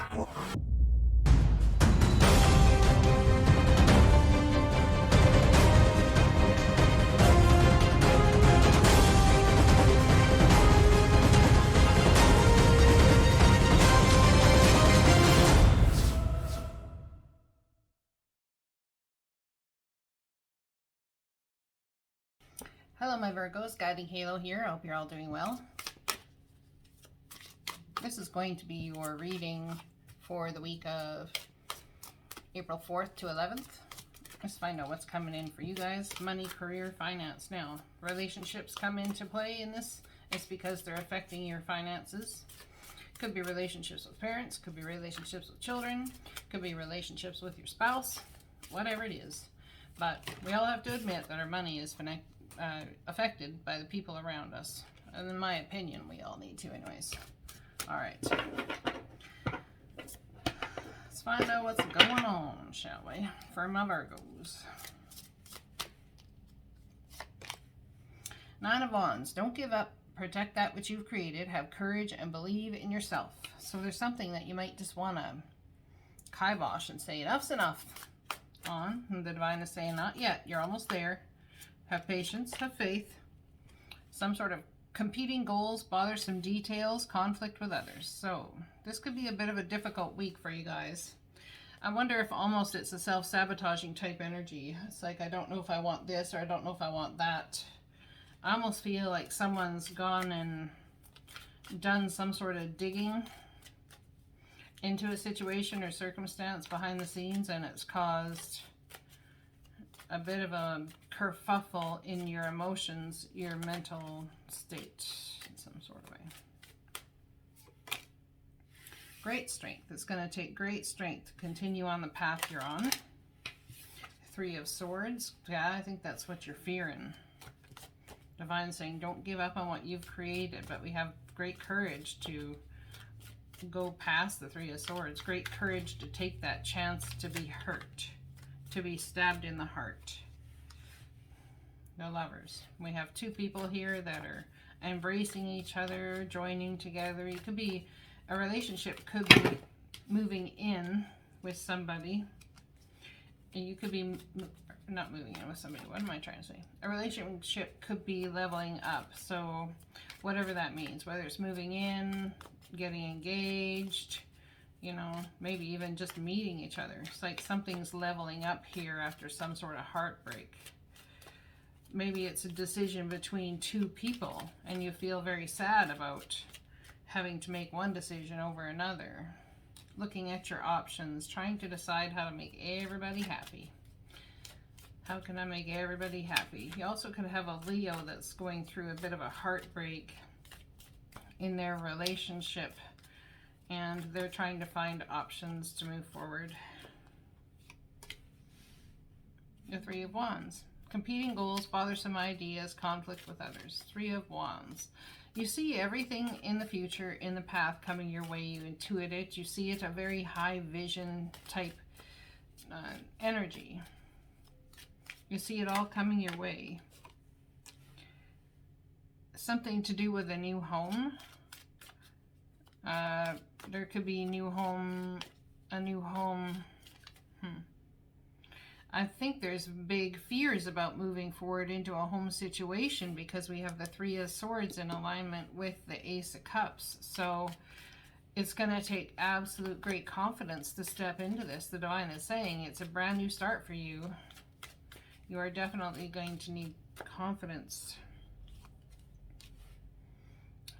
Hello my Virgos, Guiding Halo here. I hope you're all doing well. This is going to be your reading for the week of April 4th to 11th. Let's find out what's coming in for you guys. Money, career, finance. Now, relationships come into play in this. It's because they're affecting your finances. Could be relationships with parents, could be relationships with children, could be relationships with your spouse, whatever it is. But we all have to admit that our money is affected by the people around us. And in my opinion, we all need to anyways. All right. Let's find out what's going on, shall we, for my Virgos. Nine of Wands. Don't give up. Protect that which you've created. Have courage and believe in yourself. So there's something that you might just want to kibosh and say enough's enough on. And the divine is saying not yet. You're almost there. Have patience, have faith, some sort of competing goals, bothersome details, conflict with others. So this could be a bit of a difficult week for you guys. I wonder if almost it's a self-sabotaging type energy. It's like, I don't know if I want this or I don't know if I want that. I almost feel like someone's gone and done some sort of digging into a situation or circumstance behind the scenes, and it's caused a bit of a kerfuffle in your emotions, your mental state in some sort of way. Great strength. It's going to take great strength to continue on the path you're on. Three of Swords. Yeah, I think that's what you're fearing. Divine saying don't give up on what you've created, but we have great courage to go past the Three of Swords. Great courage to take that chance to be hurt, to be stabbed in the heart. The Lovers. We have two people here that are embracing each other, joining together. It could be a relationship, could be moving in with somebody. And you could be not moving in with somebody. What am I trying to say? A relationship could be leveling up. So whatever that means, whether it's moving in, getting engaged, you know, maybe even just meeting each other. It's like something's leveling up here after some sort of heartbreak. Maybe it's a decision between two people and you feel very sad about having to make one decision over another. Looking at your options, trying to decide how to make everybody happy. How can I make everybody happy? You also could have a Leo that's going through a bit of a heartbreak in their relationship, and they're trying to find options to move forward. The Three of Wands. Competing goals, bothersome ideas, conflict with others. Three of Wands. You see everything in the future, in the path coming your way. You intuit it. You see it, a very high vision type energy. You see it all coming your way. Something to do with a new home. There could be a new home. I think there's big fears about moving forward into a home situation because we have the Three of Swords in alignment with the Ace of Cups. So it's going to take absolute great confidence to step into this. The divine is saying it's a brand new start for you. You are definitely going to need confidence.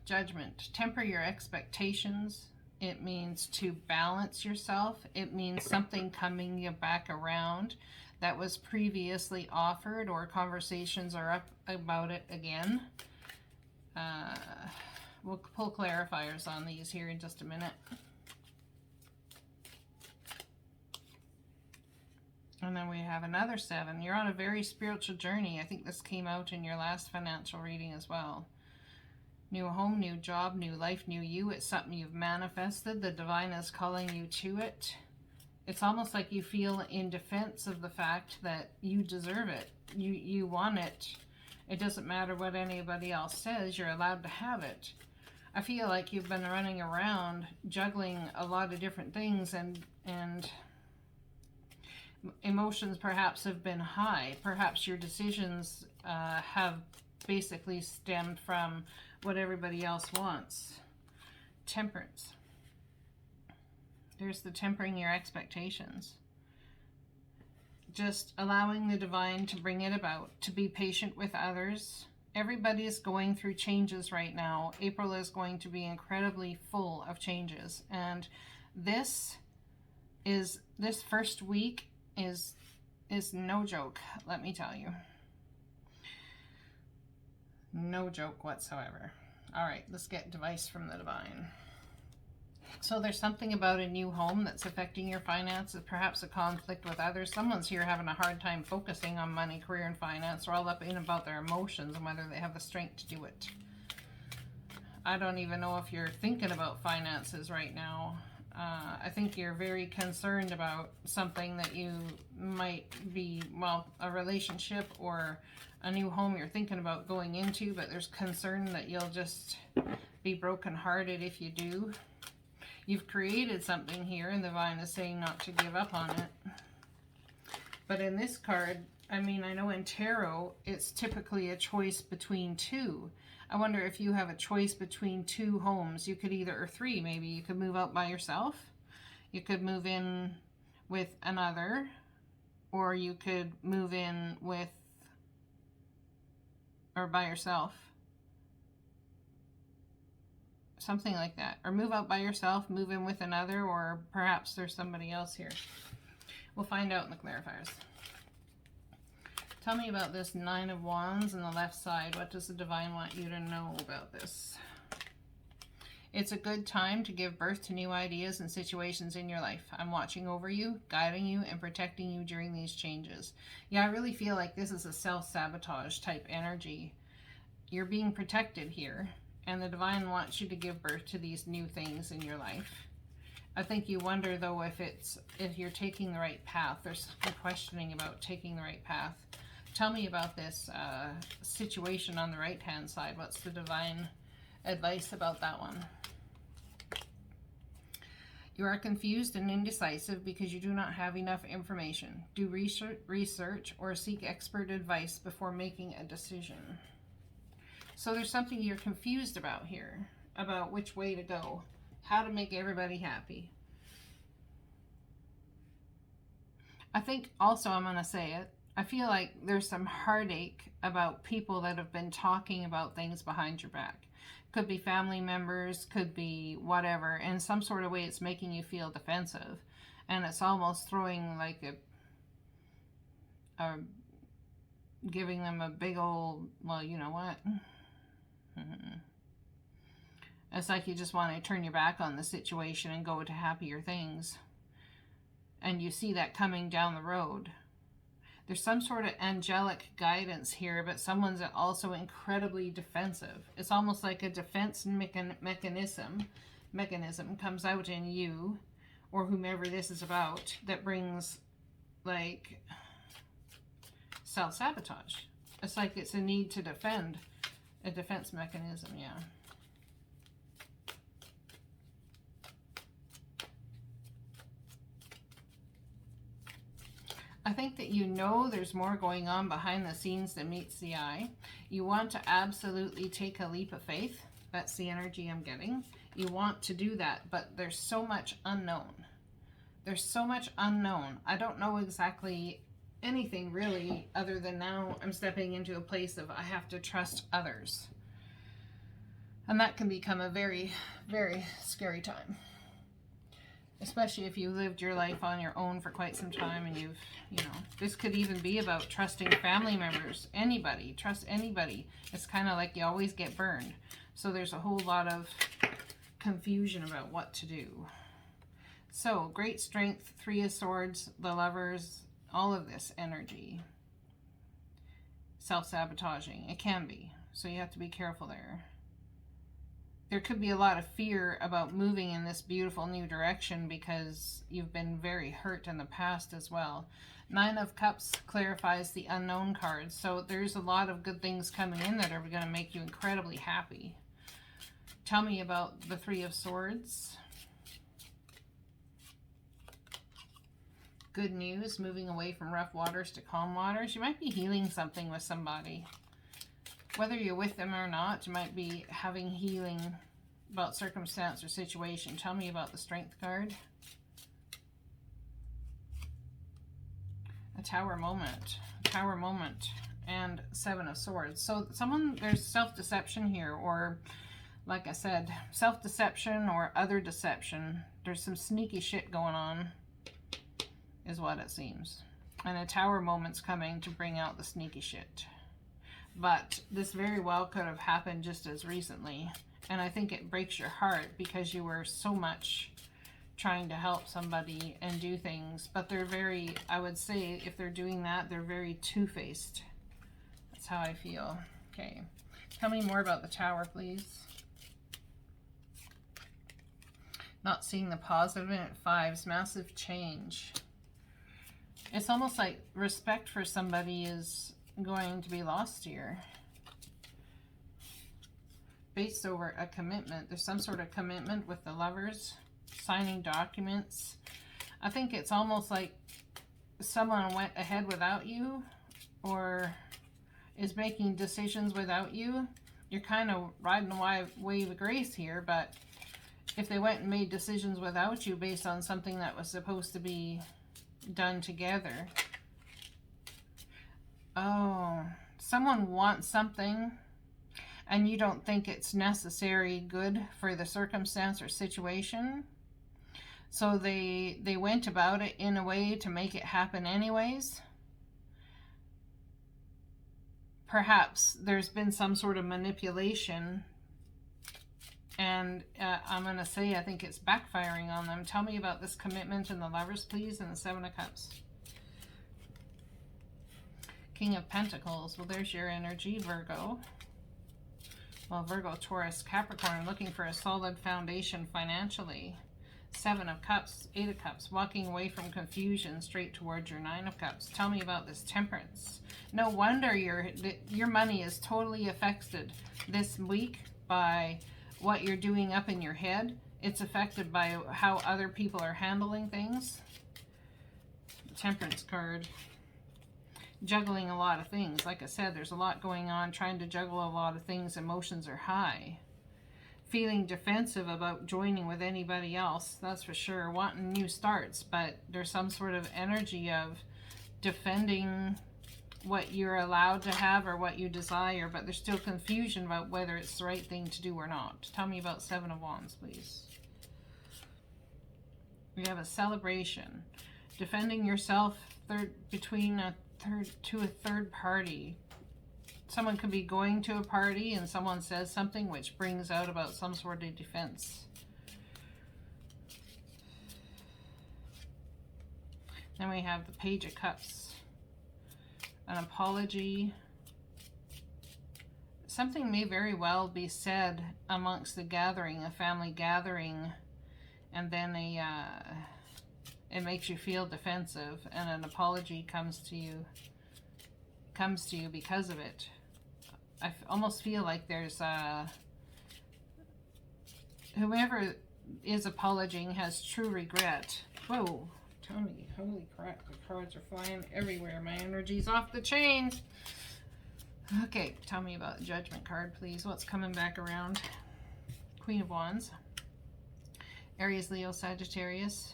Judgment. Temper your expectations. It means to balance yourself. It means something coming you back around that was previously offered, or conversations are up about it again. We'll pull clarifiers on these here in just a minute. And then we have another 7. You're on a very spiritual journey. I think this came out in your last financial reading as well. New home, new job, new life, new you. It's something you've manifested. The divine is calling you to it. It's almost like you feel in defense of the fact that you deserve it. You want it. It doesn't matter what anybody else says. You're allowed to have it. I feel like you've been running around juggling a lot of different things, and emotions perhaps have been high. Perhaps your decisions have basically stemmed from what everybody else wants. Temperance. There's the tempering your expectations. Just allowing the divine to bring it about, to be patient with others. Everybody is going through changes right now. April is going to be incredibly full of changes. And this first week is no joke, let me tell you. No joke whatsoever. All right, let's get advice from the divine. So there's something about a new home that's affecting your finances, perhaps a conflict with others. Someone's here having a hard time focusing on money, career, and finance. They're all up in about their emotions and whether they have the strength to do it. I don't even know if you're thinking about finances right now. I think you're very concerned about something that you might be, well, a relationship or a new home you're thinking about going into, but there's concern that you'll just be brokenhearted if you do. You've created something here, and the divine is saying not to give up on it. But in this card, I mean, I know in tarot, it's typically a choice between two. I wonder if you have a choice between two homes. You could either, or three maybe, you could move out by yourself. You could move in with another, or you could move in with, or by yourself. Something like that. Or move out by yourself, move in with another, or perhaps there's somebody else here. We'll find out in the clarifiers. Tell me about this Nine of Wands on the left side. What does the divine want you to know about this? It's a good time to give birth to new ideas and situations in your life. I'm watching over you, guiding you, and protecting you during these changes. Yeah, I really feel like this is a self-sabotage type energy. You're being protected here, and the divine wants you to give birth to these new things in your life. I think you wonder, though, if you're taking the right path. There's some questioning about taking the right path. Tell me about this situation on the right-hand side. What's the divine advice about that one? You are confused and indecisive because you do not have enough information. Do research or seek expert advice before making a decision. So there's something you're confused about here, about which way to go, how to make everybody happy. I think also, I'm going to say it, I feel like there's some heartache about people that have been talking about things behind your back. Could be family members, could be whatever. In some sort of way, it's making you feel defensive. And it's almost throwing like giving them a big old, well, you know what? It's like you just want to turn your back on the situation and go to happier things. And you see that coming down the road. There's some sort of angelic guidance here, but someone's also incredibly defensive. It's almost like a defense mechanism comes out in you, or whomever this is about, that brings, like, self-sabotage. It's like it's a need to defend, a defense mechanism, yeah. I think that you know there's more going on behind the scenes than meets the eye. You want to absolutely take a leap of faith. That's the energy I'm getting. You want to do that, but there's so much unknown. There's so much unknown. I don't know exactly anything really, other than now I'm stepping into a place of I have to trust others. And that can become a very, very scary time. Especially if you lived your life on your own for quite some time and you've, you know, this could even be about trusting family members, anybody, trust anybody. It's kind of like you always get burned. So there's a whole lot of confusion about what to do. So, great strength, Three of Swords, the Lovers, all of this energy. Self-sabotaging, it can be. So you have to be careful there. There could be a lot of fear about moving in this beautiful new direction because you've been very hurt in the past as well. Nine of Cups clarifies the unknown cards. So there's a lot of good things coming in that are going to make you incredibly happy. Tell me about the Three of Swords. Good news, moving away from rough waters to calm waters. You might be healing something with somebody. Whether you're with them or not, you might be having healing about circumstance or situation. Tell me about the Strength card. A Tower moment. Tower moment. And Seven of Swords. So there's self-deception here, or like I said, self-deception or other deception. There's some sneaky shit going on, is what it seems. And a Tower moment's coming to bring out the sneaky shit. But this very well could have happened just as recently. And I think it breaks your heart because you were so much trying to help somebody and do things. But they're very, I would say, if they're doing that, they're very two-faced. That's how I feel. Okay. Tell me more about the Tower, please. Not seeing the positive in it. Fives, massive change. It's almost like respect for somebody is going to be lost here. Based over a commitment. There's some sort of commitment with the Lovers. Signing documents. I think it's almost like someone went ahead without you, or is making decisions without you. You're kind of riding a wave of grace here, but if they went and made decisions without you based on something that was supposed to be done together. Oh, someone wants something and you don't think it's necessary good for the circumstance or situation. So they went about it in a way to make it happen anyways. Perhaps there's been some sort of manipulation, and I'm going to say I think it's backfiring on them. Tell me about this commitment in the Lovers, please, and the Seven of Cups. King of Pentacles. Well, there's your energy, Virgo. Well, Virgo, Taurus, Capricorn, looking for a solid foundation financially. Seven of Cups, Eight of Cups, walking away from confusion straight towards your Nine of Cups. Tell me about this Temperance. No wonder your money is totally affected this week by what you're doing up in your head. It's affected by how other people are handling things. Temperance card. Juggling a lot of things. Like I said, there's a lot going on, trying to juggle a lot of things. Emotions are high. Feeling defensive about joining with anybody else, that's for sure. Wanting new starts, but there's some sort of energy of defending what you're allowed to have or what you desire, but there's still confusion about whether it's the right thing to do or not. Tell me about Seven of Wands, please. We have a celebration. Defending yourself between a third party. Someone could be going to a party and someone says something which brings out about some sort of defense. Then we have the Page of Cups. An apology. Something may very well be said amongst the gathering, a family gathering, and then it makes you feel defensive, and an apology comes to you because of it. I almost feel like there's whoever is apologizing has true regret. Whoa, Tony, holy crap, the cards are flying everywhere. My energy's off the chains. Okay, tell me about the Judgment card, please. What's coming back around? Queen of Wands. Aries, Leo, Sagittarius.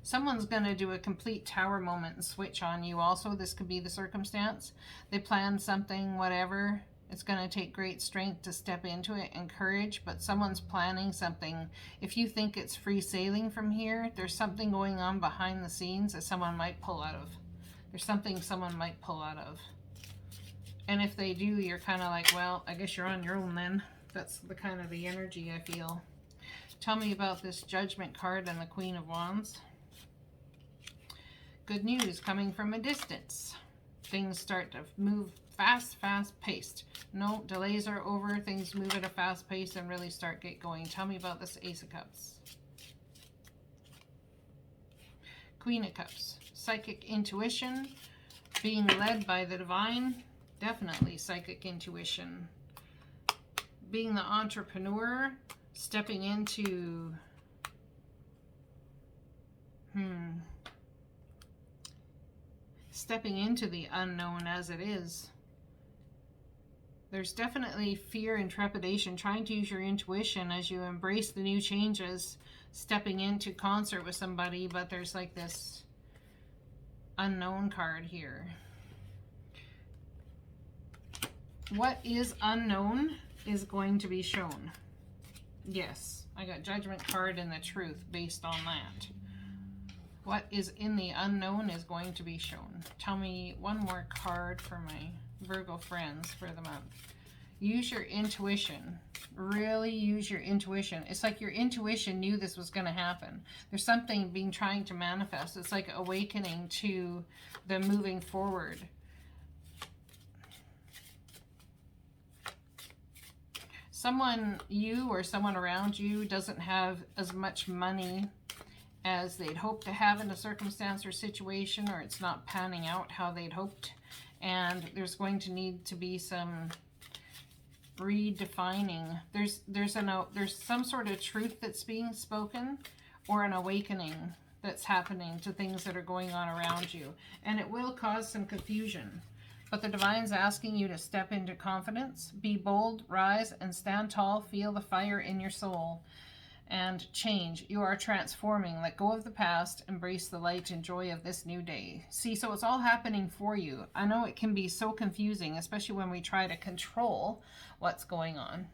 Someone's going to do a complete Tower moment and switch on you also. This could be the circumstance. They plan something, whatever. It's going to take great strength to step into it and courage, but someone's planning something. If you think it's free sailing from here, there's something going on behind the scenes that someone might pull out of. There's something someone might pull out of. And if they do, you're kind of like, well, I guess you're on your own then. That's the kind of the energy I feel. Tell me about this Judgment card and the Queen of Wands. Good news coming from a distance. Things start to move fast paced. No, delays are over. Things move at a fast pace and really get going. Tell me about this Ace of Cups. Queen of Cups. Psychic intuition. Being led by the divine. Definitely psychic intuition. being the entrepreneur, stepping into stepping into the unknown as it is. There's definitely fear and trepidation, trying to use your intuition as you embrace the new changes, stepping into concert with somebody, but there's like this unknown card here. What is unknown is going to be shown. Yes, I got Judgment card and the Truth based on that. What is in the unknown is going to be shown. Tell me one more card for my Virgo friends for the month. Use your intuition. Really use your intuition. It's like your intuition knew this was going to happen. There's something being trying to manifest. It's like awakening to the moving forward. Someone, you or someone around you, doesn't have as much money as they'd hoped to have in a circumstance or situation, or it's not panning out how they'd hoped, and there's going to need to be some redefining. There's some sort of truth that's being spoken, or an awakening that's happening to things that are going on around you, and it will cause some confusion. But the Divine's asking you to step into confidence, be bold, rise, and stand tall. Feel the fire in your soul and change. You are transforming. Let go of the past. Embrace the light and joy of this new day. See, so it's all happening for you. I know it can be so confusing, especially when we try to control what's going on,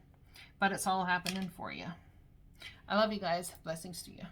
but it's all happening for you. I love you guys. Blessings to you.